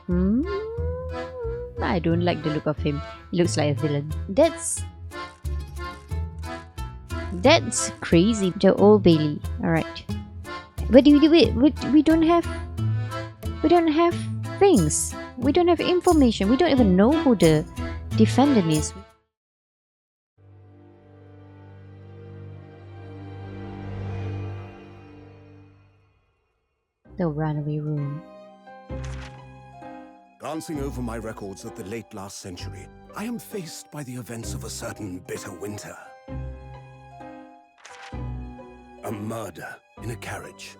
Hmm? I don't like the look of him. He looks like a villain. That's crazy. The Old Bailey. Alright. But we don't have things. We don't have information. We don't even know who the defendant is. The runaway room. Glancing over my records of the late last century, I am faced by the events of a certain bitter winter. A murder in a carriage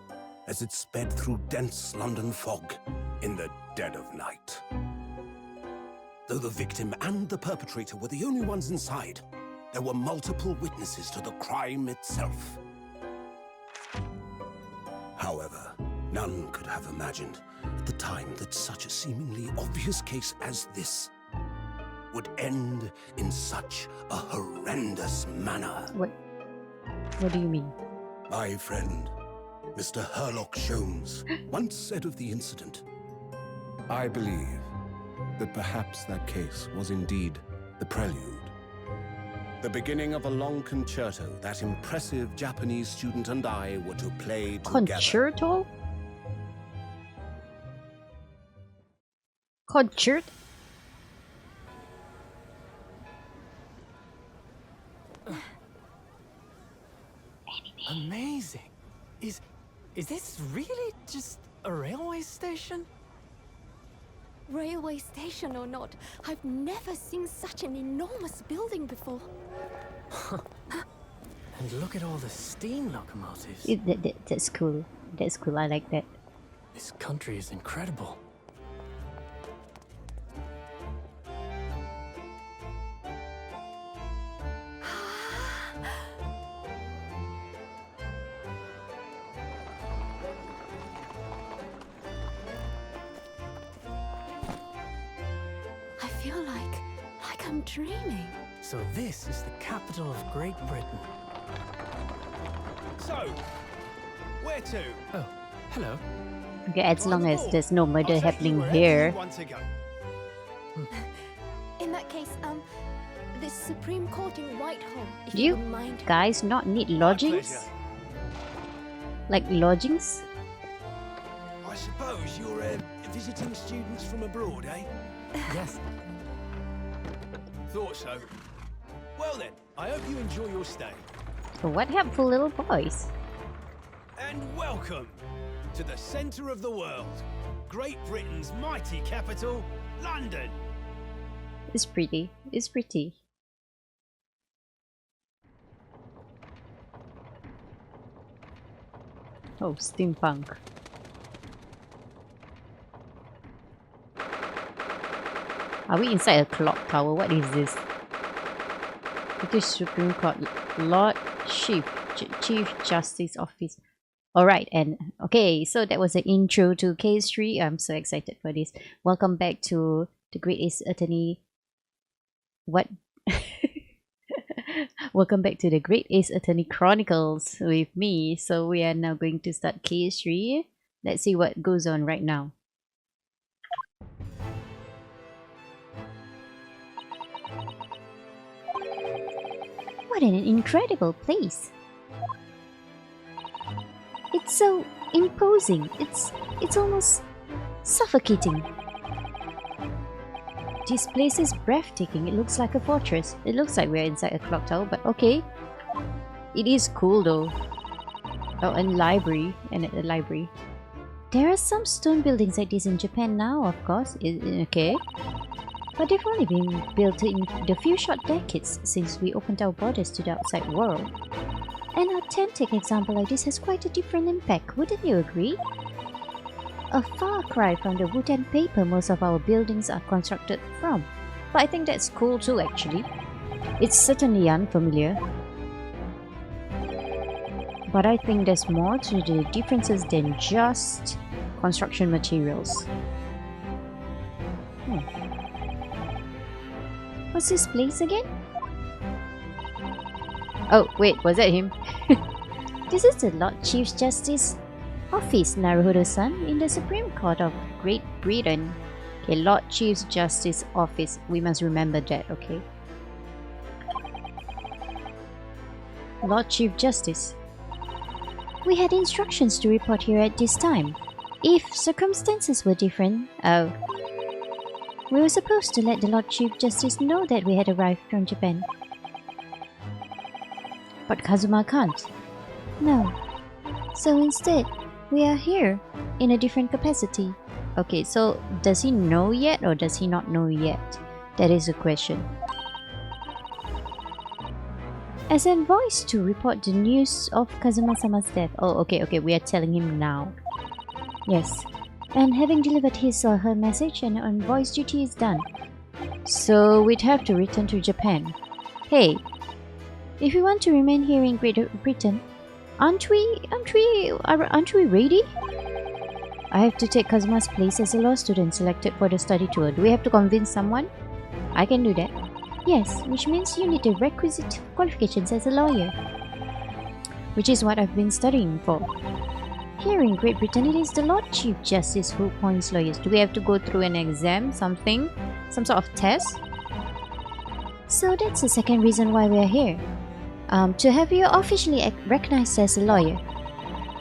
as it sped through dense London fog in the dead of night. Though the victim and the perpetrator were the only ones inside, there were multiple witnesses to the crime itself. However, none could have imagined at the time that such a seemingly obvious case as this would end in such a horrendous manner. What do you mean? My friend, Mr. Herlock Sholmes, once said of the incident, "I believe that perhaps that case was indeed the prelude. The beginning of a long concerto that impressive Japanese student and I were to play together." Concerto? Concert? Amazing. Is this really just a railway station? Railway station or not, I've never seen such an enormous building before. And look at all the steam locomotives. That's cool. That's cool. I like that. This country is incredible. I feel like I'm dreaming. So this is the capital of Great Britain. So, where to? Oh, hello. Okay, as long as there's no I'll murder take happening you wherever here. you want to go. In that case, the Supreme Court in Whitehall, if Do you you wouldn't mind. guys not need lodgings? pleasure. Like lodgings? I suppose you're visiting students from abroad, eh? Yes. Thought so. Well then, I hope you enjoy your stay. So what helpful little boys? And welcome to the centre of the world, Great Britain's mighty capital, London. It's pretty. It's pretty. Oh, steampunk. Are we inside a clock tower? What is this? British Supreme Court, Lord Chief Justice Office. Alright, and okay, so that was the intro to Case 3. I'm so excited for this. Welcome back to the Great Ace Attorney. What? Welcome back to the Great Ace Attorney Chronicles with me. So we are now going to start Case 3. Let's see what goes on right now. What an incredible place! It's so imposing. It's almost suffocating. This place is breathtaking. It looks like a fortress. It looks like we're inside a clock tower, but okay. It is cool though. Oh, and library. And at the library. There are some stone buildings like this in Japan now, of course. Okay. But they've only been built in the few short decades since we opened our borders to the outside world. An authentic example like this has quite a different impact, wouldn't you agree? A far cry from the wood and paper most of our buildings are constructed from. But I think that's cool too, actually. It's certainly unfamiliar. But I think there's more to the differences than just construction materials. What's this place again? Oh, wait, was that him? This is the Lord Chief Justice Office, Naruhodo-san, in the Supreme Court of Great Britain. Okay, Lord Chief Justice Office. We must remember that, okay? Lord Chief Justice. We had instructions to report here at this time. If circumstances were different, we were supposed to let the Lord Chief Justice know that we had arrived from Japan. But Kazuma can't. No. So instead, we are here in a different capacity. Okay, so does he know yet or does he not know yet? That is the question. As envoys to report the news of Kazuma-sama's death. Oh, okay, we are telling him now. Yes. And having delivered his or her message, an envoy's duty is done. So we'd have to return to Japan. Hey, if we want to remain here in Great Britain, aren't we ready? I have to take Kazuma's place as a law student selected for the study tour. Do we have to convince someone? I can do that. Yes, which means you need the requisite qualifications as a lawyer. Which is what I've been studying for. Here in Great Britain, it is the Lord Chief Justice who appoints lawyers. Do we have to go through an exam, something? Some sort of test? So that's the second reason why we are here. To have you officially recognized as a lawyer.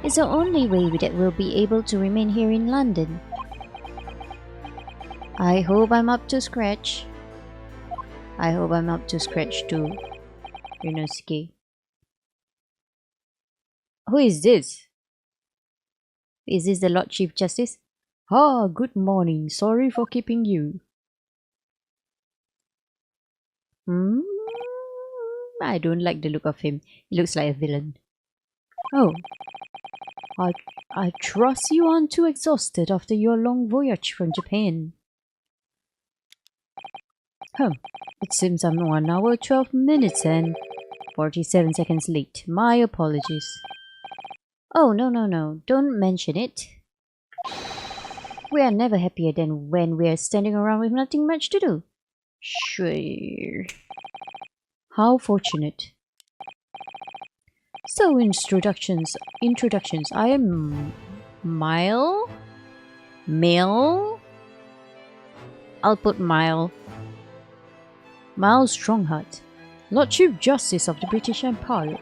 It's the only way that we'll be able to remain here in London. I hope I'm up to scratch. I hope I'm up to scratch too, Ryunosuke. Who is this? Is this the Lord Chief Justice? Ah, good morning. Sorry for keeping you. I don't like the look of him. He looks like a villain. Oh. I trust you aren't too exhausted after your long voyage from Japan. It seems I'm 1 hour 12 minutes and 47 seconds late. My apologies. Oh, no. Don't mention it. We are never happier than when we are standing around with nothing much to do. Sure. How fortunate. So, introductions. I am Mile. I'll put Mile. Miles Strongheart, Lord Chief Justice of the British Empire.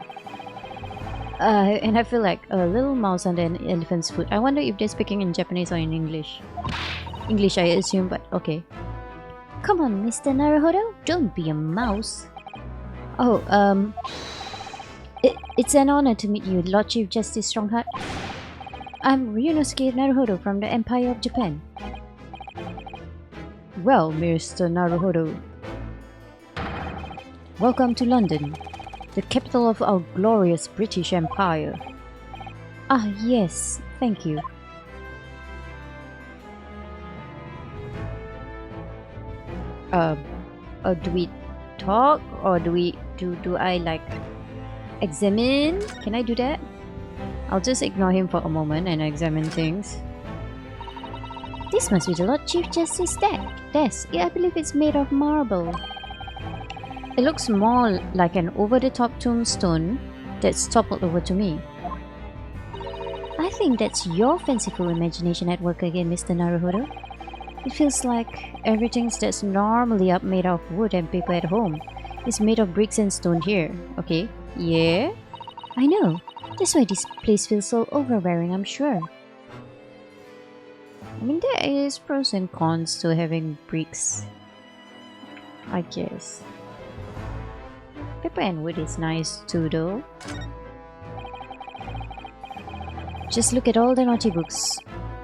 And I feel like a little mouse under an elephant's foot. I wonder if they're speaking in Japanese or in English. English, I assume, but okay. Come on, Mr. Naruhodo, don't be a mouse. Oh, it's an honor to meet you, Lord Chief Justice Strongheart. I'm Ryunosuke Naruhodo from the Empire of Japan. Well, Mr. Naruhodo, welcome to London, the capital of our glorious British Empire. Ah, yes, thank you. Do we talk or do I like examine? Can I do that? I'll just ignore him for a moment and examine things. This must be the Lord Chief Justice desk. Yeah, I believe it's made of marble. It looks more like an over-the-top tombstone that's toppled over to me. I think that's your fanciful imagination at work again, Mr. Naruhodo. It feels like everything that's normally up made of wood and paper at home is made of bricks and stone here. Okay, yeah? I know. That's why this place feels so overbearing, I'm sure. I mean, there is pros and cons to having bricks, I guess. Paper and wood is nice too, though. Just look at all the naughty books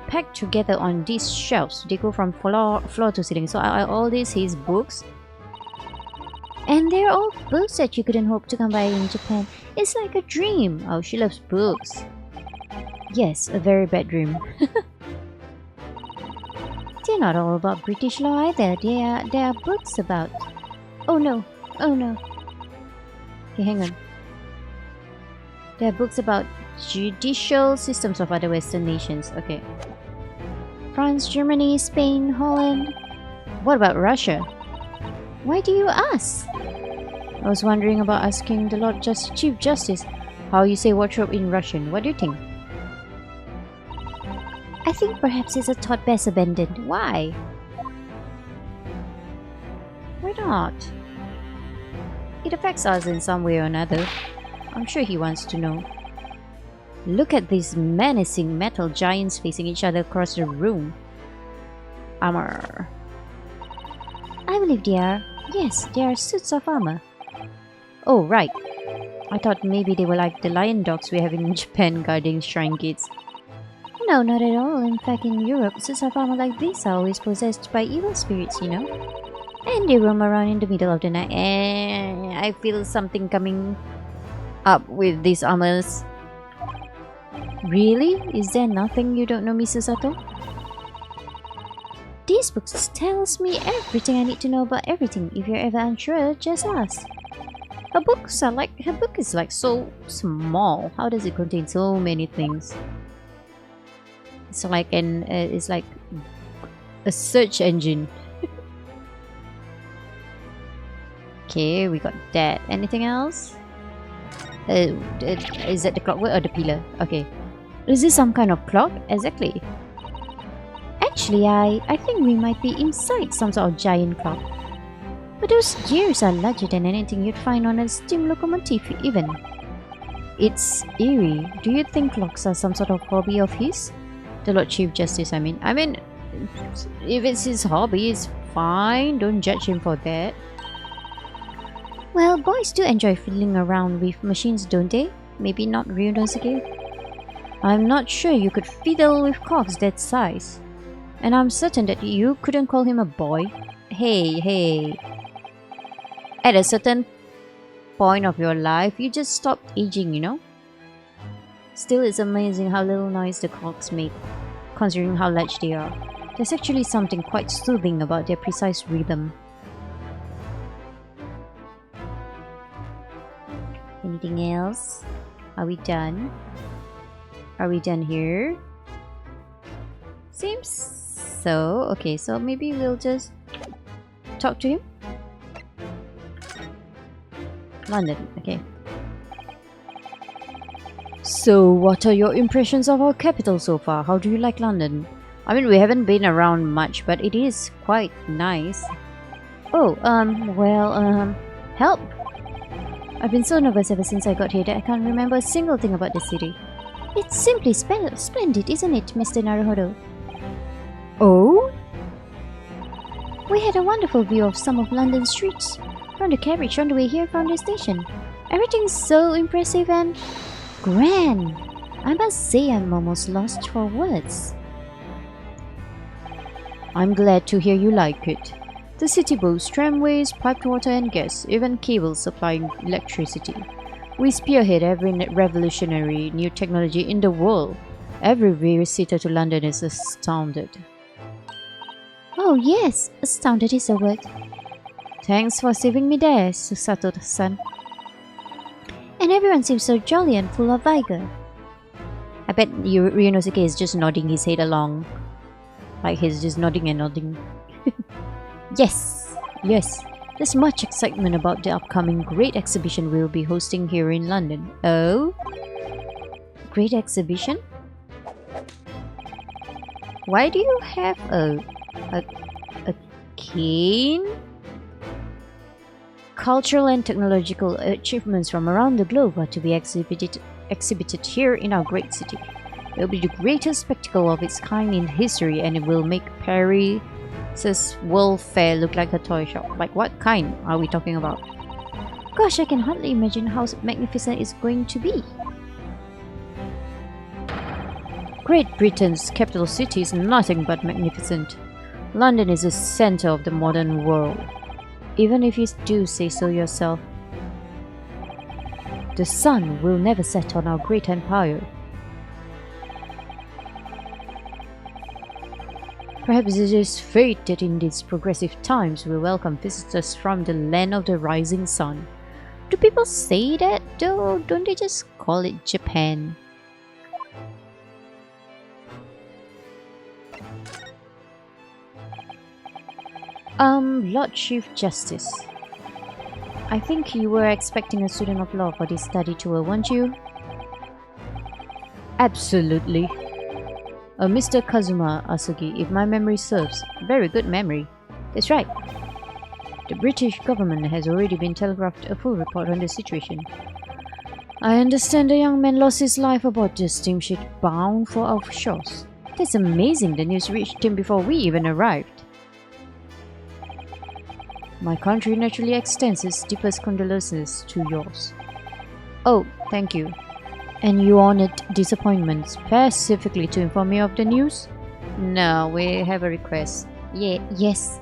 packed together on these shelves. They go from floor to ceiling. So are all these his books? And they're all books that you couldn't hope to come by in Japan. It's like a dream. Oh, she loves books. Yes, a very bad dream. They're not all about British law either. There are books about... Oh no. Okay, hang on. There are books about judicial systems of other Western nations. Okay. France, Germany, Spain, Holland. What about Russia? Why do you ask? I was wondering about asking the Lord Chief Justice how you say wardrobe in Russian. What do you think? I think perhaps it's a thought best abandoned. Why? not? It affects us in some way or another. I'm sure he wants to know. Look at these menacing metal giants facing each other across the room. Armor. I believe they are. Yes, they are suits of armor. Oh, right. I thought maybe they were like the lion dogs we have in Japan guarding shrine gates. No, not at all. In fact, in Europe, suits of armor like these are always possessed by evil spirits, you know? And they roam around in the middle of the night. And I feel something coming up with these armors. Really? Is there nothing you don't know, Mrs. Sato? This book tells me everything I need to know about everything. If you're ever unsure, just ask. Her book is like so small. How does it contain so many things? It's like a search engine. Okay, we got that. Anything else? Is that the clockwork or the pillar? Okay. Is this some kind of clock? Exactly. Actually, I think we might be inside some sort of giant clock. But those gears are larger than anything you'd find on a steam locomotive even. It's eerie. Do you think clocks are some sort of hobby of his? The Lord Chief Justice, I mean. If it's his hobby, it's fine. Don't judge him for that. Well, boys do enjoy fiddling around with machines, don't they? Maybe not Ryunosuke. I'm not sure you could fiddle with clocks that size. And I'm certain that you couldn't call him a boy. Hey. At a certain point of your life, you just stop aging, you know? Still, it's amazing how little noise the clocks make, considering how large they are. There's actually something quite soothing about their precise rhythm. Anything else? Are we done? Are we done here? Seems so. Okay, so maybe we'll just talk to him. London, okay. So, what are your impressions of our capital so far? How do you like London? I mean, we haven't been around much, but it is quite nice. Oh, help! I've been so nervous ever since I got here that I can't remember a single thing about the city. It's simply splendid, isn't it, Mr. Naruhodo? Oh? We had a wonderful view of some of London's streets from the carriage on the way here from the station. Everything's so impressive and grand. I must say I'm almost lost for words. I'm glad to hear you like it. The city boasts tramways, piped water and gas, even cables supplying electricity. We spearhead every revolutionary new technology in the world. Every visitor to London is astounded. Oh yes, astounded is a word. Thanks for saving me there, Susato-san. And everyone seems so jolly and full of vigor. I bet Ryunosuke is just nodding his head along. Like he's just nodding and nodding. Yes. There's much excitement about the upcoming great exhibition we'll be hosting here in London. Oh? Great exhibition? Why do you have a cane? Cultural and technological achievements from around the globe are to be exhibited here in our great city. It will be the greatest spectacle of its kind in history, and it will make Paris' World Fair look like a toy shop. Like what kind are we talking about? Gosh, I can hardly imagine how magnificent it's going to be. Great Britain's capital city is nothing but magnificent. London is the center of the modern world. Even if you do say so yourself. The sun will never set on our great empire. Perhaps it is fate that in these progressive times we welcome visitors from the land of the rising sun. Do people say that though? Don't they just call it Japan? Lord Chief Justice. I think you were expecting a student of law for this study tour, weren't you? Absolutely. Mr. Kazuma Asugi, if my memory serves. Very good memory. That's right. The British government has already been telegraphed a full report on the situation. I understand the young man lost his life aboard the steamship bound for our shores. That's amazing. The news reached him before we even arrived. My country naturally extends its deepest condolences to yours. Oh, thank you. And you honored disappointment specifically to inform me of the news? No, we have a request. Yes.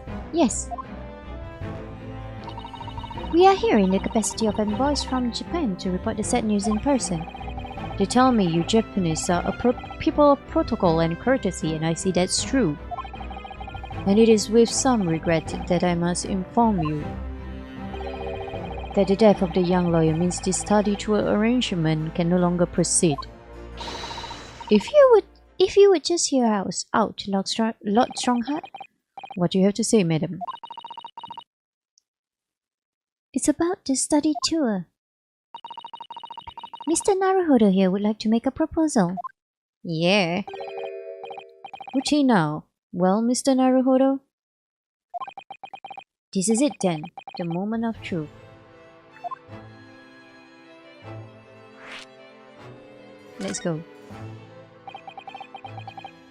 We are here in the capacity of envoys from Japan to report the sad news in person. They tell me you Japanese are people of protocol and courtesy, and I see that's true. And it is with some regret that I must inform you that the death of the young lawyer means this study tour arrangement can no longer proceed. If you would just hear us out, Lord Strongheart. What do you have to say, madam? It's about the study tour. Mr. Naruhodo here would like to make a proposal. Yeah. Uchi now. Well, Mr. Naruhodo? This is it then, the moment of truth. Let's go.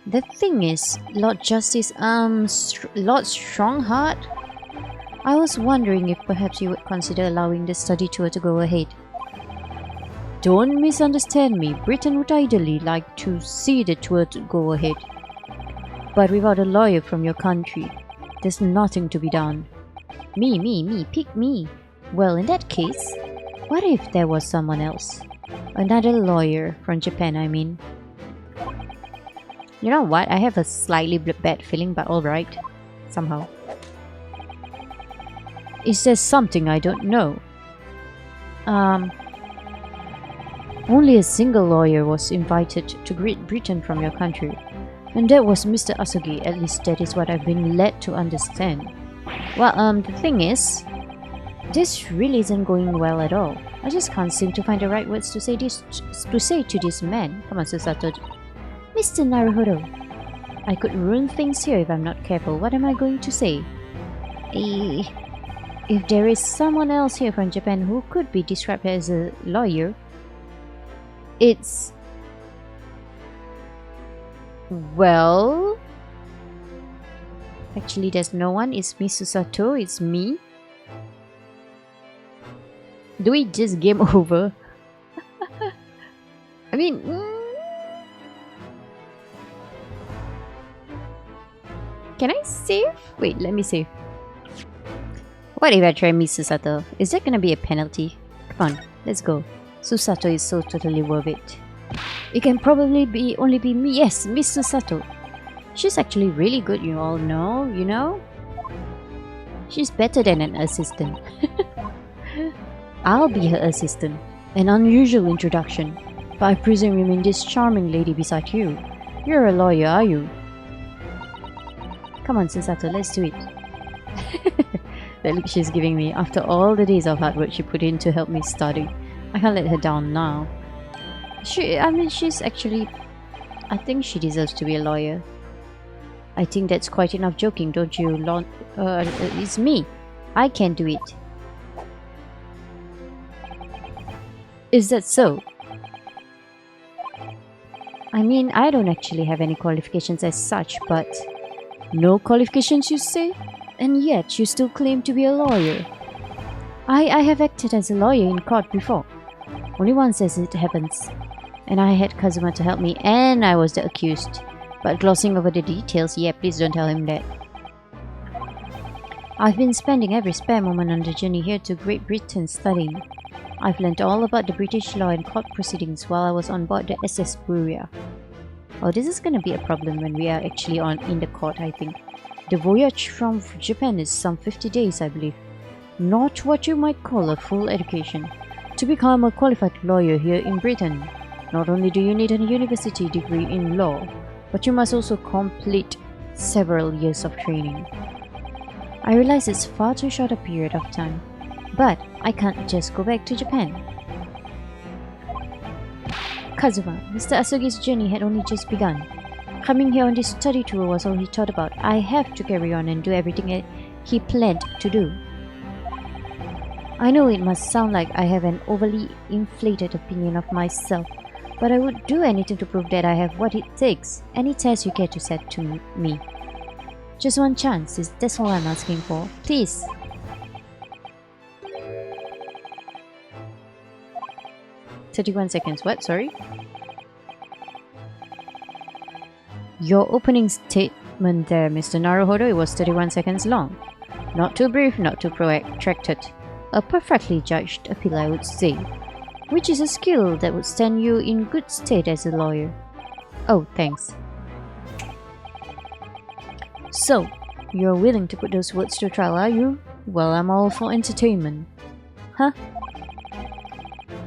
The thing is, Lord Justice, Lord Strongheart? I was wondering if perhaps you would consider allowing the study tour to go ahead. Don't misunderstand me. Britain would ideally like to see the tour to go ahead. But without a lawyer from your country, there's nothing to be done. Me, pick me. Well, in that case, what if there was someone else? Another lawyer from Japan, I mean. You know what? I have a slightly bad feeling, but alright. Somehow. Is there something I don't know? Only a single lawyer was invited to Great Britain from your country. And that was Mr. Asugi. At least that is what I've been led to understand. Well, the thing is, this really isn't going well at all. I just can't seem to find the right words to say to this man. Come on, Susato. Mr. Naruhodo, I could ruin things here if I'm not careful. What am I going to say? If there is someone else here from Japan who could be described as a lawyer, it's... Well... Actually, there's no one. It's me, Susato. It's me. Do we just game over? I mean... Can I save? Wait, let me save. What if I try Miss Susato? Is that gonna be a penalty? Come on, let's go. Susato is so totally worth it. It can probably only be me. Yes, Miss Susato. She's actually really good, you all know, you know? She's better than an assistant. I'll be her assistant. An unusual introduction. But I presume you mean this charming lady beside you. You're a lawyer, are you? Come on, Susato, let's do it. That look she's giving me after all the days of hard work she put in to help me study. I can't let her down now. She's actually... I think she deserves to be a lawyer. I think that's quite enough joking, don't you, it's me. I can do it. Is that so? I mean, I don't actually have any qualifications as such, but... No qualifications, you say? And yet, you still claim to be a lawyer. I have acted as a lawyer in court before. Only once as it happens. And I had Kazuma to help me, and I was the accused. But glossing over the details, yeah, please don't tell him that. I've been spending every spare moment on the journey here to Great Britain studying. I've learned all about the British law and court proceedings while I was on board the SS Buria. Oh, this is gonna be a problem when we are actually in the court, I think. The voyage from Japan is some 50 days, I believe. Not what you might call a full education. To become a qualified lawyer here in Britain, not only do you need a university degree in law, but you must also complete several years of training. I realize it's far too short a period of time, but I can't just go back to Japan. Kazuma, Mr. Asugi's journey had only just begun. Coming here on this study tour was all he thought about. I have to carry on and do everything he planned to do. I know it must sound like I have an overly inflated opinion of myself, but I would do anything to prove that I have what it takes. Any test you care to set to me. Just one chance, that's all I'm asking for. Please. "31 seconds. What? Sorry? Your opening statement there, Mr. Naruhodo, it was 31 seconds long. Not too brief, not too protracted. A perfectly judged appeal, I would say. Which is a skill that would stand you in good stead as a lawyer. Oh, thanks. So, you're willing to put those words to trial, are you? Well, I'm all for entertainment. Huh?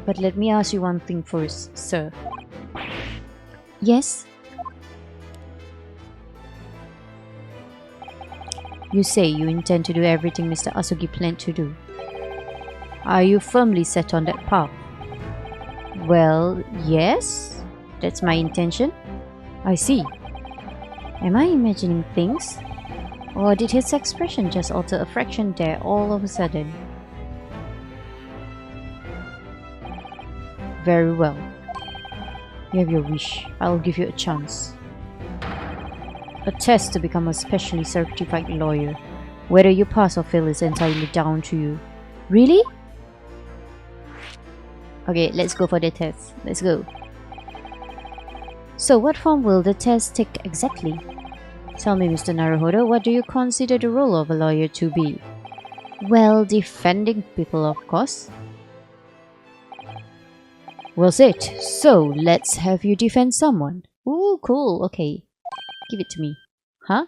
But let me ask you one thing first, sir." "Yes?" "You say you intend to do everything Mr. Asugi planned to do. Are you firmly set on that path?" "Well, yes. That's my intention." "I see. Am I imagining things? Or did his expression just alter a fraction there all of a sudden?" "Very well. You have your wish. I'll give you a chance. A test to become a specially certified lawyer. Whether you pass or fail is entirely down to you." "Really?" "Okay, let's go for the test. Let's go." "So what form will the test take exactly? Tell me, Mr. Naruhodo, what do you consider the role of a lawyer to be?" "Well, defending people, of course." "Well said. So, let's have you defend someone." "Ooh, cool. Okay. Give it to me." "Huh?"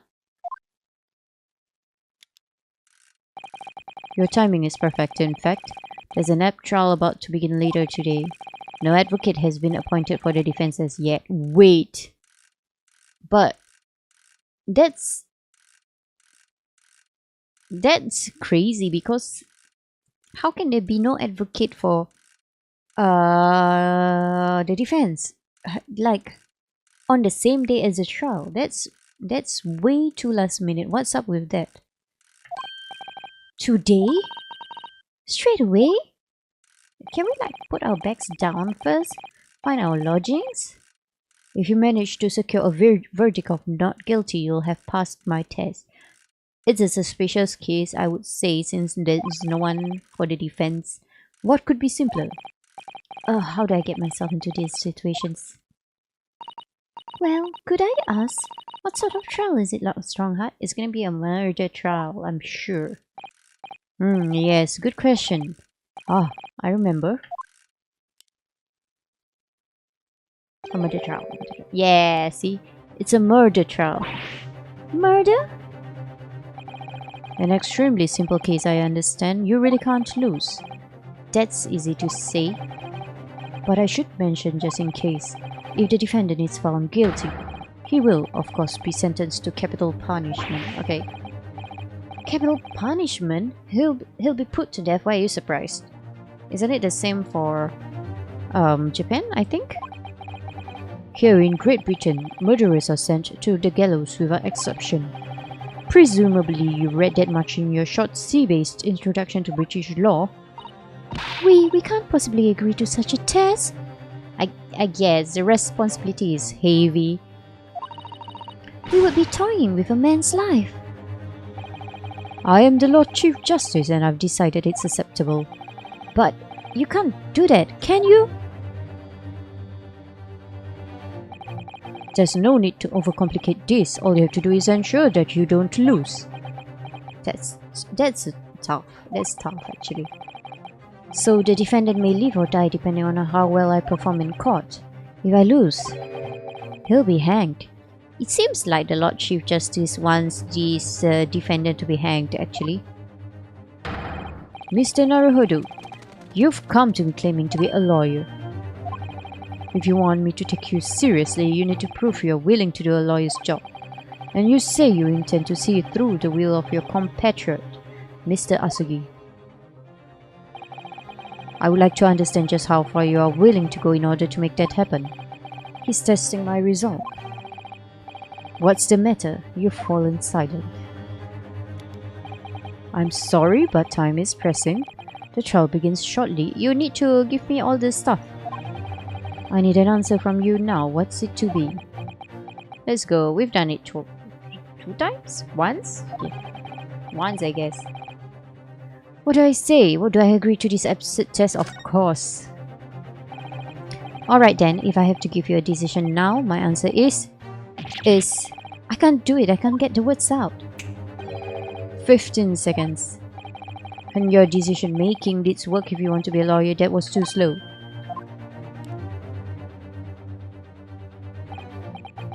"Your timing is perfect, in fact. There's an app trial about to begin later today. No advocate has been appointed for the defense as yet." Wait. But that's crazy, because how can there be no advocate for the defense? Like, on the same day as the trial. That's way too last minute. What's up with that? Today? Straight away? Can we put our bags down first? Find our lodgings? If you manage to secure a verdict of not guilty, you'll have passed my test. It's a suspicious case, I would say, since there's no one for the defense. What could be simpler? How do I get myself into these situations? Well, could I ask, what sort of trial is it, Strongheart? It's gonna be a murder trial, I'm sure. Yes, good question. I remember. A murder trial. Yeah, see? It's a murder trial. Murder? An extremely simple case, I understand. You really can't lose. That's easy to say. But I should mention, just in case, if the defendant is found guilty, he will, of course, be sentenced to capital punishment. Okay. Capital punishment? He'll be put to death. Why are you surprised? Isn't it the same for Japan, I think? Here in Great Britain, murderers are sent to the gallows without exception. Presumably you read that much in your short C-based introduction to British law. We can't possibly agree to such a test. I guess the responsibility is heavy. We would be toying with a man's life. I am the Lord Chief Justice and I've decided it's acceptable. But you can't do that, can you? There's no need to overcomplicate this. All you have to do is ensure that you don't lose. That's tough. That's tough, actually. So the defendant may live or die depending on how well I perform in court. If I lose, he'll be hanged. It seems like the Lord Chief Justice wants this defendant to be hanged, actually. Mr. Naruhodo, you've come to me claiming to be a lawyer. If you want me to take you seriously, you need to prove you're willing to do a lawyer's job. And you say you intend to see through the will of your compatriot, Mr. Asugi. I would like to understand just how far you are willing to go in order to make that happen. He's testing my resolve. What's the matter? You've fallen silent. I'm sorry, but time is pressing. The trial begins shortly. You need to give me all this stuff. I need an answer from you now. What's it to be? Let's go. We've done it two times? Once? Yeah. Once, I guess. What do I say? What do I agree to this absurd test? Of course. Alright then, if I have to give you a decision now, my answer is... I can't do it. I can't get the words out. 15 seconds. And your decision making needs work if you want to be a lawyer. That was too slow.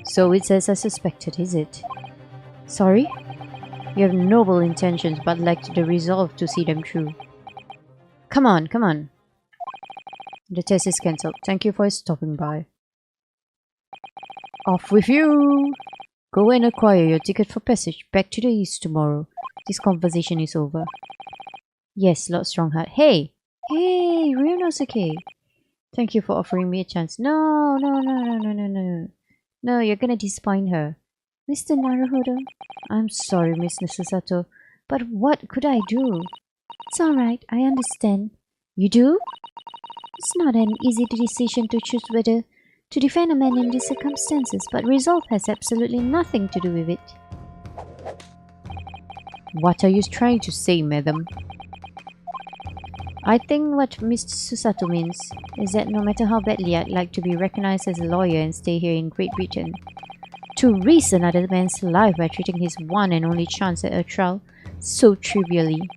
So it's as I suspected, is it? Sorry? You have noble intentions but lacked the resolve to see them through. Come on, come on. The test is cancelled. Thank you for stopping by. Off with you! Go and acquire your ticket for passage back to the east tomorrow. This conversation is over. Yes, Lord Strongheart. Hey! Hey, Ryunosuke! Thank you for offering me a chance. No. No, you're gonna disappoint her. Mr. Naruhodo? I'm sorry, Miss Susato, but what could I do? It's alright, I understand. You do? It's not an easy decision to choose whether to defend a man in these circumstances, but resolve has absolutely nothing to do with it. What are you trying to say, madam? I think what Mr. Susato means is that no matter how badly I'd like to be recognized as a lawyer and stay here in Great Britain, to risk another man's life by treating his one and only chance at a trial so trivially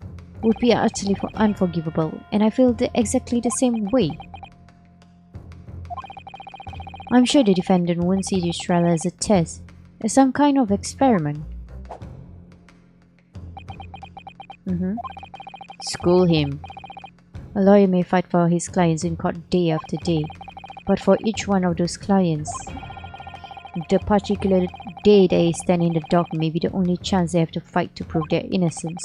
would be utterly unforgivable, and I feel exactly the same way. I'm sure the defendant won't see this trial as a test, as some kind of experiment. School him. A lawyer may fight for his clients in court day after day, but for each one of those clients, the particular day they stand in the dock may be the only chance they have to fight to prove their innocence.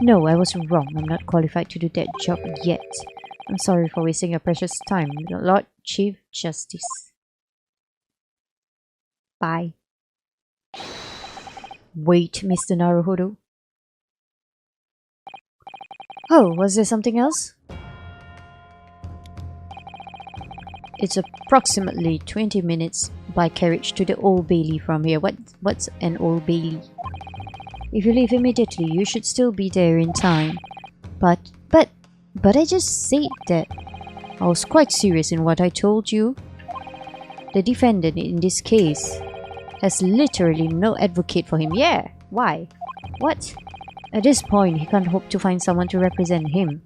No, I was wrong. I'm not qualified to do that job yet. I'm sorry for wasting your precious time, Lord Chief Justice. Bye. Wait, Mr. Naruhodo. Oh, was there something else? It's approximately 20 minutes by carriage to the Old Bailey from here. What's an Old Bailey? If you leave immediately, you should still be there in time. But I just said that. I was quite serious in what I told you. The defendant in this case has literally no advocate for him. Yeah, why? What? At this point, he can't hope to find someone to represent him.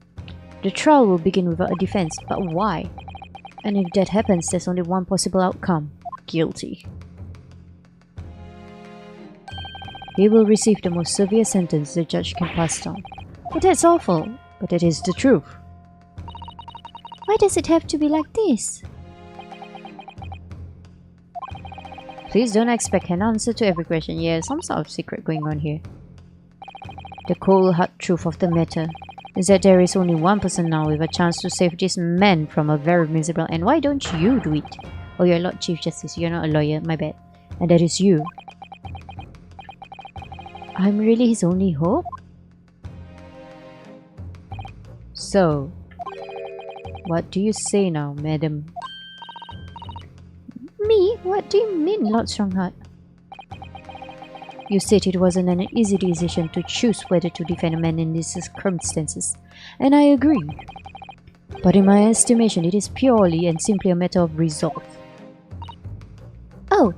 The trial will begin without a defense, but why? And if that happens, there's only one possible outcome. Guilty. He will receive the most severe sentence the judge can pass down. But that's awful. But that is the truth. Why does it have to be like this? Please don't expect an answer to every question. Yeah, some sort of secret going on here. The cold hard truth of the matter is that there is only one person now with a chance to save this man from a very miserable end. Why don't you do it? Oh, you're Lord Chief Justice. You're not a lawyer. My bad. And that is you. I'm really his only hope? So, what do you say now, madam? Me? What do you mean, Lord Strongheart? You said it wasn't an easy decision to choose whether to defend a man in these circumstances, and I agree. But in my estimation, it is purely and simply a matter of resolve. Oh!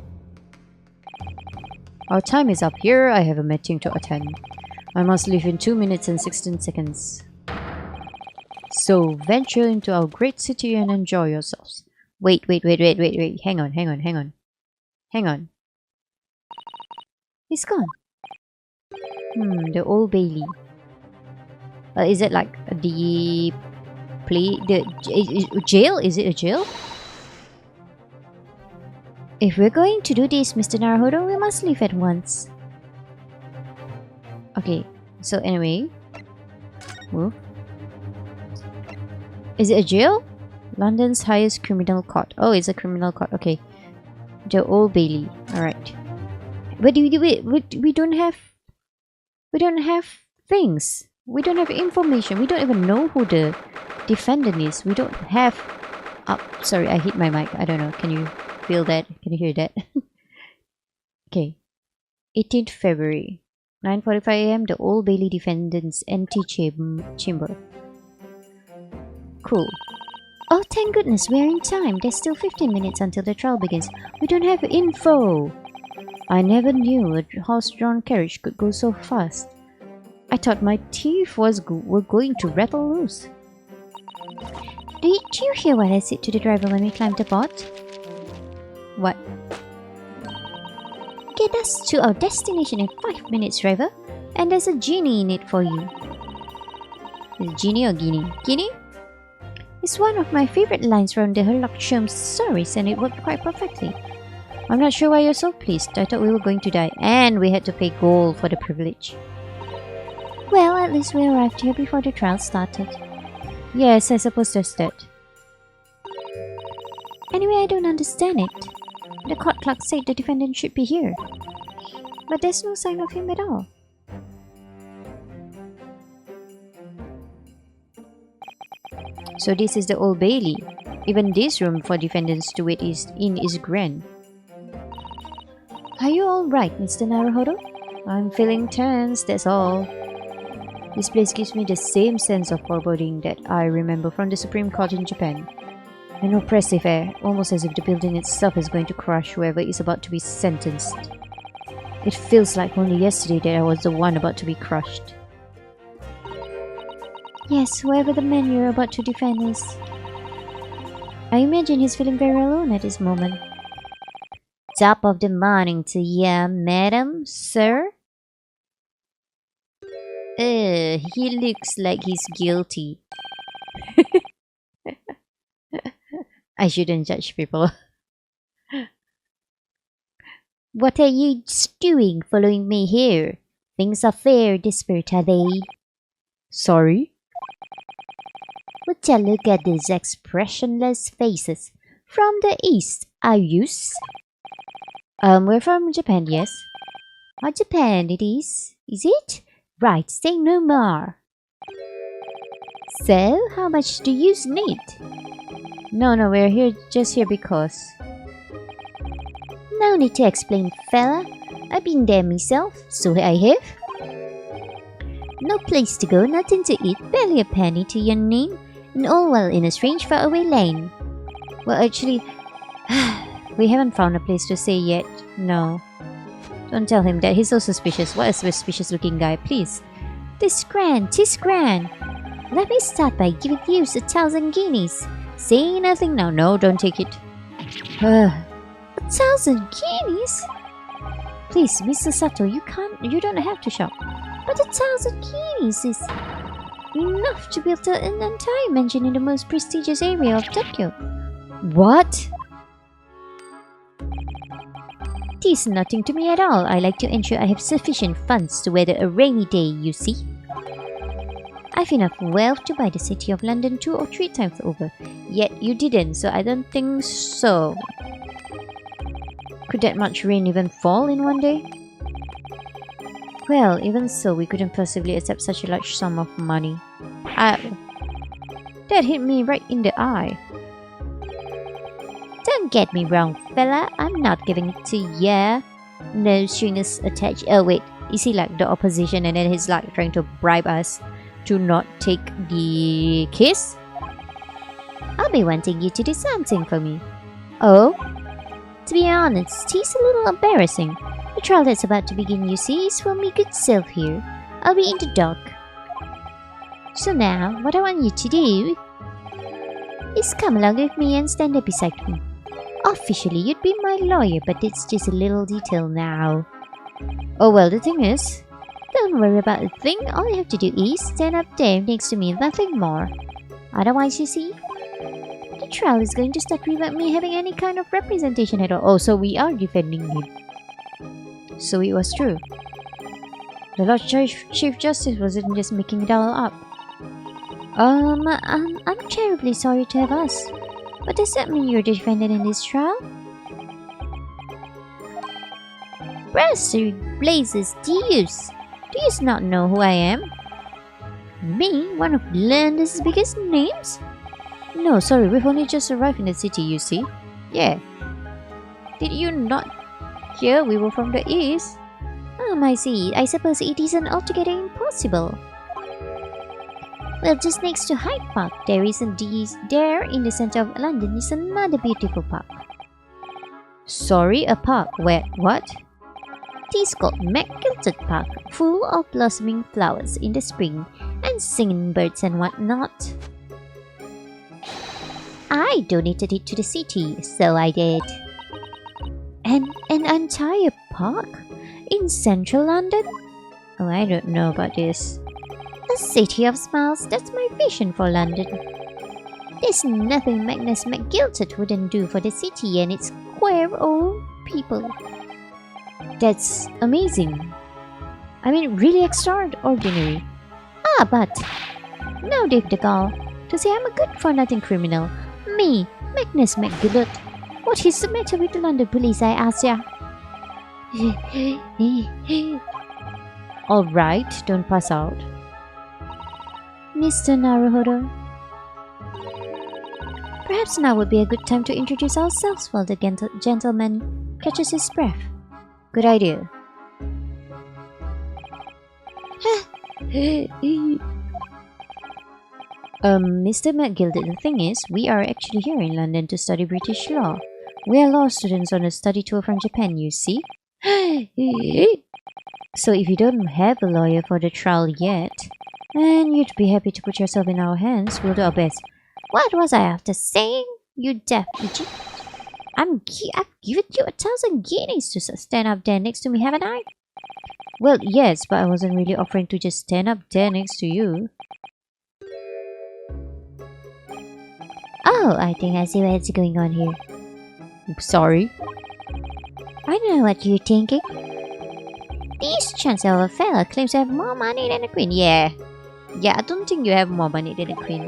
Our time is up here. I have a meeting to attend. I must leave in 2 minutes and 16 seconds. So, venture into our great city and enjoy yourselves. Wait. Hang on. He's gone. The Old Bailey. Is it like the jail? Is it a jail? If we're going to do this, Mr. Naruhodo, we must leave at once. Okay, so anyway. Move. Is it a jail? London's highest criminal court. Oh, it's a criminal court. Okay. The Old Bailey. Alright. But we don't have things. We don't have information. We don't even know who the defendant is. We don't have... Oh, sorry, I hit my mic. I don't know. Can you feel that? Can you hear that? Okay. 18th February. 9:45 a.m. The Old Bailey defendant's chamber. Cool. Oh, thank goodness, we're in time. There's still 15 minutes until the trial begins. We don't have info. I never knew a horse-drawn carriage could go so fast. I thought my teeth were going to rattle loose. Did you hear what I said to the driver when we climbed aboard? What? Get us to our destination in 5 minutes, driver. And there's a genie in it for you. Is it genie or guinea? Guinea? It's one of my favorite lines from the Sherlock Holmes stories, and it worked quite perfectly. I'm not sure why you're so pleased. I thought we were going to die, and we had to pay gold for the privilege. Well, at least we arrived here before the trial started. Yes, I suppose that's that. Anyway, I don't understand it. The court clerk said the defendant should be here. But there's no sign of him at all. So this is the Old Bailey. Even this room for defendants to wait in is grand. Are you alright, Mr. Naruhodo? I'm feeling tense, that's all. This place gives me the same sense of foreboding that I remember from the Supreme Court in Japan. An oppressive air, almost as if the building itself is going to crush whoever is about to be sentenced. It feels like only yesterday that I was the one about to be crushed. Yes, whoever the man you're about to defend is. I imagine he's feeling very alone at this moment. Top of the morning to ya, madam, sir? He looks like he's guilty. I shouldn't judge people. What are you doing following me here? Things are fair desperate, are they? Sorry? Would you look at these expressionless faces? From the east, are you? We're from Japan, yes. Oh, Japan it is it? Right, say no more. So, how much do you need? No, we're just here because. No need to explain, fella. I've been there myself, so I have. No place to go, nothing to eat, barely a penny to your name, and all while in a strange faraway lane. Well, actually, we haven't found a place to stay yet. No. Don't tell him that. He's so suspicious. What a suspicious-looking guy, please. 'Tis grand. Let me start by giving you 1,000 guineas. Say nothing now. No, don't take it. 1,000 guineas? Please, Mr. Sato, you don't have to shout. But 1,000 guineas is enough to build an entire mansion in the most prestigious area of Tokyo. What? It is nothing to me at all. I like to ensure I have sufficient funds to weather a rainy day, you see. I've enough wealth to buy the city of London 2 or 3 times over. Yet you didn't, so I don't think so. Could that much rain even fall in one day? Well, even so, we couldn't possibly accept such a large sum of money. That hit me right in the eye. Don't get me wrong, fella. I'm not giving it to ya. No strings attached. Oh wait, is he like the opposition and then he's like trying to bribe us to not take the case? I'll be wanting you to do something for me. Oh? To be honest, it's a little embarrassing. The trial that's about to begin, you see, is for me good self here. I'll be in the dock. So now, what I want you to do is come along with me and stand up beside me. Officially, you'd be my lawyer, but it's just a little detail now. Oh well, the thing is, don't worry about a thing. All you have to do is stand up there next to me, nothing more. Otherwise, you see, the trial is going to start without me having any kind of representation at all. Oh, so we are defending him. So it was true. The Lord Chief Justice wasn't just making it all up. I'm terribly sorry to have asked. But does that mean you're the defendant in this trial? Brassy blazes, do you not know who I am? Me? One of London's biggest names? No, sorry, we've only just arrived in the city, you see. Yeah. Did you not hear we were from the east? I see. I suppose it isn't altogether impossible. Well, just next to Hyde Park, there in the center of London is another beautiful park. Sorry, a park where what? It is called McGilted Park, full of blossoming flowers in the spring and singing birds and whatnot. I donated it to the city, so I did. An entire park? In central London? Oh, I don't know about this. A city of smiles, that's my vision for London. There's nothing Magnus McGilted wouldn't do for the city and its queer old people. That's amazing. I mean, really extraordinary. But now Dave the Gall, to say I'm a good-for-nothing criminal. Me, Magnus McGillet. What is the matter with the London police, I ask ya? Alright, don't pass out. Mr. Naruhodo. Perhaps now would be a good time to introduce ourselves while the gentleman catches his breath. Good idea. Mr. McGildet, the thing is, we are actually here in London to study British law. We are law students on a study tour from Japan, you see. So if you don't have a lawyer for the trial yet, and you'd be happy to put yourself in our hands, we'll do our best. What was I after saying? You deaf idiot. I've given you 1,000 guineas to stand up there next to me, haven't I? Well, yes, but I wasn't really offering to just stand up there next to you. Oh, I think I see what's going on here. Sorry? I don't know what you're thinking. This chance of a fella claims to have more money than the queen. Yeah, I don't think you have more money than the queen.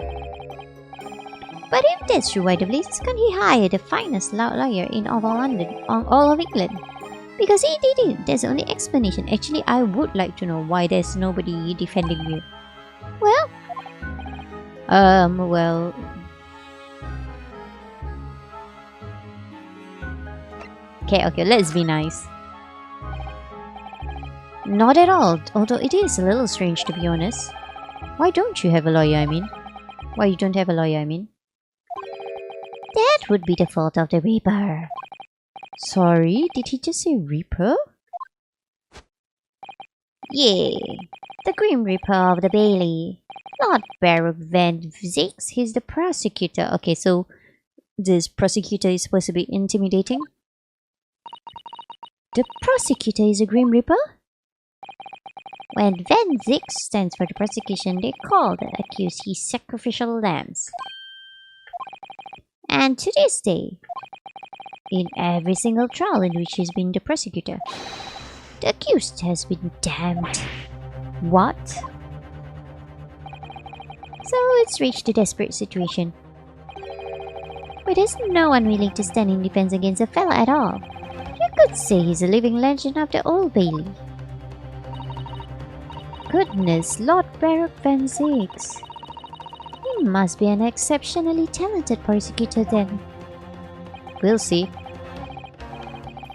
But if that's true, why the blazes can't he hire the finest lawyer in all of England? Because he didn't. There's the only explanation. Actually, I would like to know why there's nobody defending you. Well... well... Okay, let's be nice. Not at all, although it is a little strange to be honest. Why don't you have a lawyer, I mean? Why you don't have a lawyer, I mean? That would be the fault of the Reaper. Sorry, did he just say Reaper? Yeah, the Grim Reaper of the Bailey. Not Baron Van Zix, he's the prosecutor. Okay, so this prosecutor is supposed to be intimidating? The prosecutor is a Grim Reaper? When Van Zix stands for the prosecution, they call the accused his sacrificial lambs. And to this day, in every single trial in which he's been the prosecutor, the accused has been damned. What? So it's reached a desperate situation. But there's no one willing to stand in defense against a fella at all. You could say he's a living legend of the Old Bailey. Goodness, Lord Baron Van Zix. He must be an exceptionally talented prosecutor then. We'll see.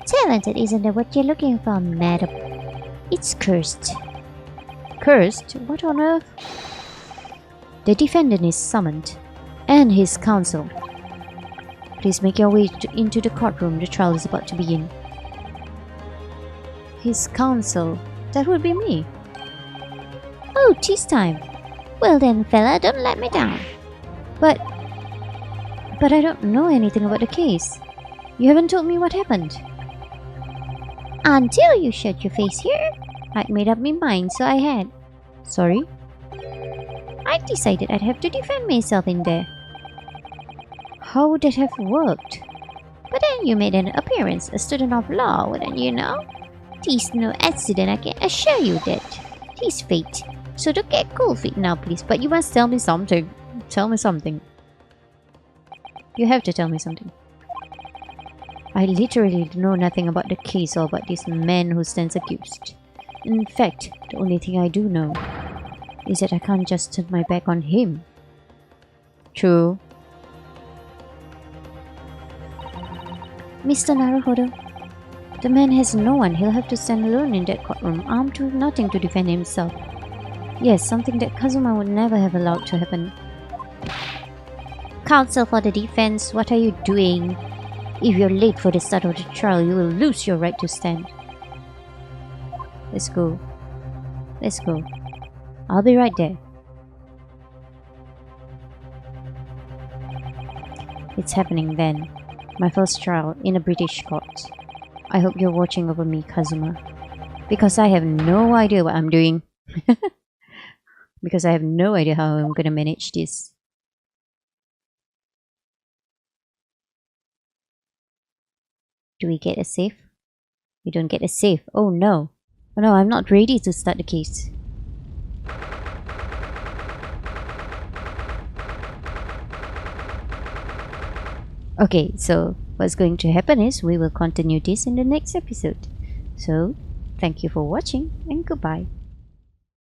Talented isn't the word you're looking for, madam. It's cursed. Cursed? What on earth? The defendant is summoned, and his counsel. Please make your way into the courtroom. The trial is about to begin. His counsel? That would be me. Oh, tea time. Well then, fella, don't let me down. But I don't know anything about the case. You haven't told me what happened. Until you shut your face here, I'd made up my mind, so I had. Sorry? I decided I'd have to defend myself in there. How would that have worked? But then you made an appearance, a student of law, wouldn't you know? 'Tis no accident, I can assure you that. 'Tis fate. So don't get cold feet now, please. But you must tell me something. Tell me something. You have to tell me something. I literally know nothing about the case or about this man who stands accused. In fact, the only thing I do know is that I can't just turn my back on him. True. Mr. Naruhodo, the man has no one. He'll have to stand alone in that courtroom, armed with nothing to defend himself. Yes, something that Kazuma would never have allowed to happen. Counsel for the defense, what are you doing? If you're late for the start of the trial, you will lose your right to stand. Let's go. Let's go. I'll be right there. It's happening then. My first trial in a British court. I hope you're watching over me, Kazuma. Because I have no idea what I'm doing. Because I have no idea how I'm gonna manage this. Do we get a save? We don't get a save. Oh no. Oh no, I'm not ready to start the case. Okay, so what's going to happen is we will continue this in the next episode. So, thank you for watching and goodbye.